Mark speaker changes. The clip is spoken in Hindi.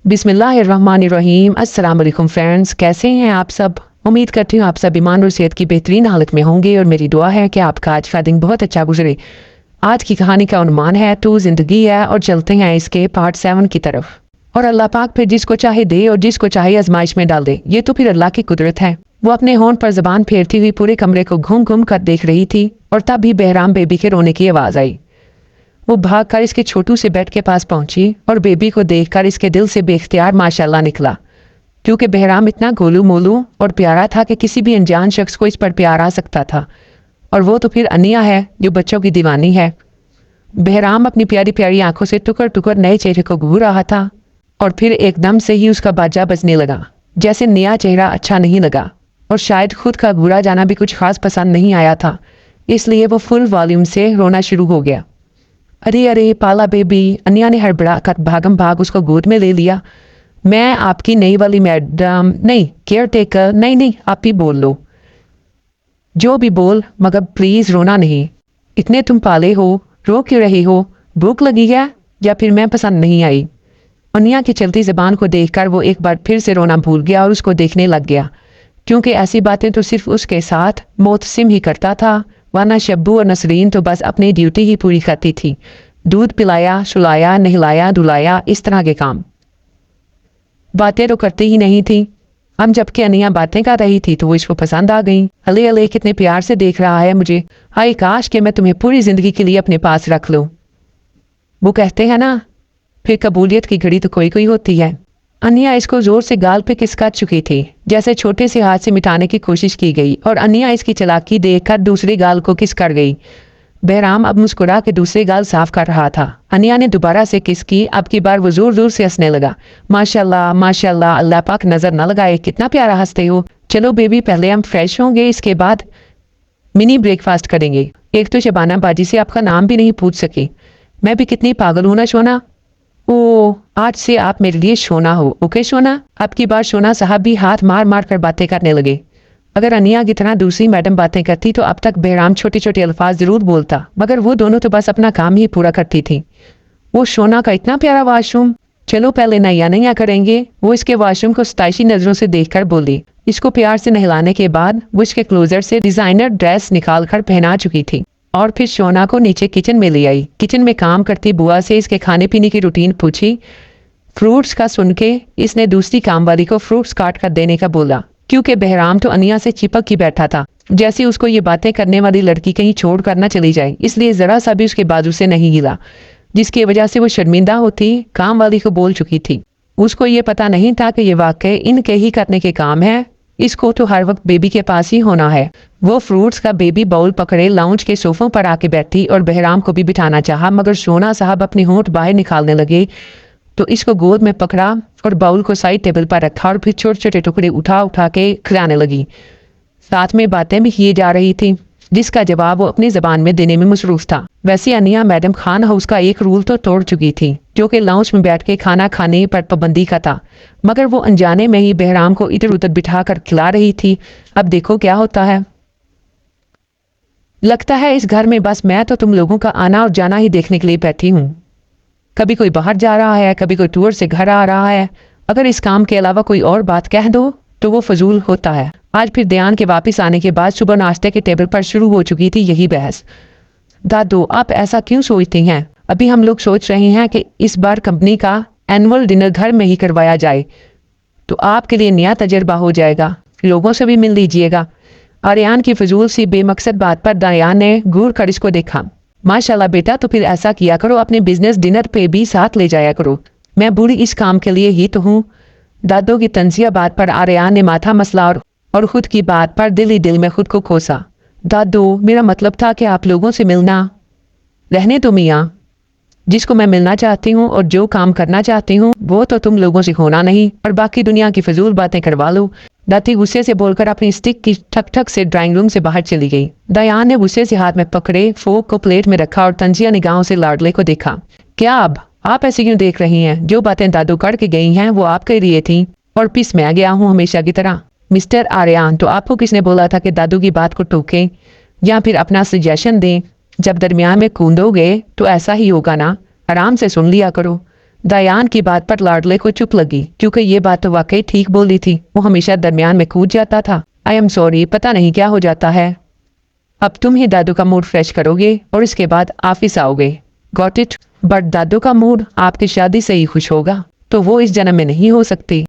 Speaker 1: बिस्मिल्लाहिर्रहमानिर्रहीम। अस्सलाम वालेकुम फ्रेंड्स, कैसे हैं आप सब। उम्मीद करती हूँ आप सब ईमान और सेहत की बेहतरीन हालत में होंगे और मेरी दुआ है कि आपका आज का दिन बहुत अच्छा गुजरे। आज की कहानी का अनुमान है तू जिंदगी है और चलते हैं इसके पार्ट 7 की तरफ। और अल्लाह पाक फिर जिसको चाहे दे और जिसको चाहे आजमाइश में डाल दे, ये तो फिर अल्लाह की कुदरत है। वो अपने होंठ पर जबान फेरती हुई पूरे कमरे को घूम घूम कर देख रही थी और तब भी बहराम बेबी के रोने की आवाज आई। वो भागकर इसके छोटू से बेड के पास पहुंची और बेबी को देखकर इसके दिल से बेख्तियार माशाल्लाह निकला, क्योंकि बहराम इतना गोलू मोलू और प्यारा था कि किसी भी अनजान शख्स को इस पर प्यार आ सकता था। और वो तो फिर अनिया है जो बच्चों की दीवानी है। बहराम अपनी प्यारी प्यारी आंखों से टुकर टुकर नए चेहरे को घूर रहा था और फिर एकदम से ही उसका बाजा बजने लगा, जैसे नया चेहरा अच्छा नहीं लगा और शायद खुद का घूरा जाना भी कुछ खास पसंद नहीं आया था, इसलिए वो फुल वॉल्यूम से रोना शुरू हो गया। अरे अरे पाला बेबी, अनिया ने हड़बड़ा कर भागम भाग उसको गोद में ले लिया। मैं आपकी नई वाली मैडम नहीं, केयर टेकर नहीं नहीं, आप ही बोल लो, जो भी बोल, मगर प्लीज रोना नहीं। इतने तुम पाले हो, रो क्यों रही हो? भूख लगी है या फिर मैं पसंद नहीं आई? अनिया की चलती जबान को देखकर वो एक बार फिर से रोना भूल गया और उसको देखने लग गया, क्योंकि ऐसी बातें तो सिर्फ उसके साथ मोहतसिम ही करता था, वरना शब्बू और नसरीन तो बस अपनी ड्यूटी ही पूरी करती थी। दूध पिलाया, सुलाया, नहलाया, धुलाया, इस तरह के काम। बातें तो करती ही नहीं थी। हम जबकि अनिया बातें कर रही थी तो वो इसको पसंद आ गई। अले अले कितने प्यार से देख रहा है मुझे, हाय काश कि मैं तुम्हें पूरी जिंदगी के लिए अपने पास रख लूं। वो कहते हैं ना, फिर कबूलियत की घड़ी तो कोई कोई होती है। अनिया इसको जोर से गाल पे किसका चुकी थी, जैसे छोटे से हाथ से मिटाने की कोशिश की गई और अनिया इसकी चालाकी देखकर दूसरी गाल को किस कर गई। बहराम अब मुस्कुरा के दूसरी गाल साफ कर रहा था। अनिया ने दोबारा से किस की, अब की बार वो जोर जोर से हंसने लगा। माशाल्लाह माशाल्लाह, अल्लाह पाक नजर न लगाए, कितना प्यारा हंसते हो। चलो बेबी, पहले हम फ्रेश होंगे, इसके बाद मिनी ब्रेकफास्ट करेंगे। एक तो शबाना बाजी से आपका नाम भी नहीं पूछ सकी। मैं भी कितनी पागल हूं ना शोना। ओ, आज से आप मेरे लिए शोना हो, ओके शोना। अब की बार शोना साहब भी हाथ मार मार कर बातें करने लगे। अगर अनिया की तरह दूसरी मैडम बातें करती तो अब तक बहराम छोटे छोटे अल्फाज जरूर बोलता, मगर वो दोनों तो बस अपना काम ही पूरा करती थी। वो शोना का इतना प्यारा वॉशरूम, चलो पहले नया नया करेंगे। वो इसके वॉशरूम को सताइशी नजरों से देखकर बोली। इसको प्यार से नहलाने के बाद वो इसके क्लोजर से डिजाइनर ड्रेस निकाल कर पहना चुकी थी और फिर शोना को नीचे किचन में ले आई। किचन में काम करती बुआ से इसके खाने पीने की रूटीन पूछी। फ्रूट्स का सुन के इसने दूसरी काम वाली को फ्रूट्स काट कर देने का बोला, क्योंकि बहराम तो अनिया से चिपक ही बैठा था, जैसे उसको ये बातें करने वाली लड़की कहीं छोड़ कर न चली जाए, इसलिए जरा सा भी उसके बाजू से नहीं हिला, जिसकी वजह से वो शर्मिंदा होती काम वाली को बोल चुकी थी। उसको ये पता नहीं था कि ये वाकई इनके ही करने के काम है, इसको तो हर वक्त बेबी के पास ही होना है। वो फ्रूट्स का बेबी बाउल पकड़े लाउंज के सोफों पर आके बैठी और बहराम को भी बिठाना चाहा, मगर शोना साहब अपने होंठ बाहर निकालने लगे तो इसको गोद में पकड़ा और बाउल को साइड टेबल पर रखा और फिर छोटे छोटे टुकड़े उठा उठा के खिलाने लगी। साथ में बातें भी किए जा रही थी, जिसका जवाब वो अपनी जबान में देने में मसरूफ था। वैसे अनिया मैडम खान हाउस का एक रूल तो तोड़ चुकी थी, जो कि लाउंज में बैठ के खाना खाने पर पाबंदी का था, मगर वो अनजाने में ही बहराम को इधर उधर बिठा कर खिला रही थी। अब देखो क्या होता है। लगता है इस घर में बस मैं तो तुम लोगों का आना और जाना ही देखने के लिए बैठी हूँ। कभी कोई बाहर जा रहा है, कभी कोई टूर से घर आ रहा है। अगर इस काम के अलावा कोई और बात कह दो तो वो फजूल होता है। आज फिर ध्यान के वापस आने के बाद सुबह नाश्ते के टेबल पर शुरू हो चुकी थी यही बहस। दादू, आप ऐसा क्यों सोचती हैं? अभी हम लोग सोच रहे हैं कि इस बार कंपनी का एनुअल डिनर घर में ही करवाया जाए, तो आपके लिए नया तजर्बा हो जाएगा, लोगों से भी मिल लीजिएगा। आर्यान की फजूल सी बेमकसद बात पर दयान ने घूर कर इसको देखा। माशाल्लाह बेटा, तो फिर ऐसा किया करो, अपने बिजनेस डिनर पे भी साथ ले जाया करो। मैं बूढ़ी इस काम के लिए ही तो हूँ। दादो की तंजिया बात पर आर्यान ने माथा मसला और खुद की बात पर दिल ही दिल में खुद को कोसा। दादो, मेरा मतलब था कि आप लोगों से मिलना। रहने दो मियाँ, जिसको मैं मिलना चाहती हूँ और जो काम करना चाहती हूँ वो तो तुम लोगों से होना नहीं, और बाकी दुनिया की फजूल बातें करवा लो। दादी गुस्से से बोलकर अपनी स्टिक की ठक ठक से ड्राइंग रूम से बाहर चली गई। दयान ने गुस्से से हाथ में पकड़े फोक को प्लेट में रखा और तंजिया निगाहों से लाडले को देखा। क्या अब आप ऐसे क्यों देख रही हैं? जो बातें दादू कर के गई हैं वो आपके लिए थी और पिस मैं गया हूँ हमेशा की तरह। मिस्टर आर्यान, तो आपको किसने बोला था कि दादू की बात को टोकें या फिर अपना सजेशन दें? जब दरमियान में कूदोगे तो ऐसा ही होगा ना, आराम से सुन लिया करो। दयान की बात पर लाडले को चुप लगी क्योंकि ये बात तो वाकई ठीक बोली थी। वो हमेशा दरमियान में कूद जाता था। आई एम सॉरी, पता नहीं क्या हो जाता है। अब तुम ही दादू का मूड फ्रेश करोगे और इसके बाद ऑफिस आओगे। Got it? बट दादू का मूड आपकी शादी से ही खुश होगा, तो वो इस जन्म में नहीं हो सकती।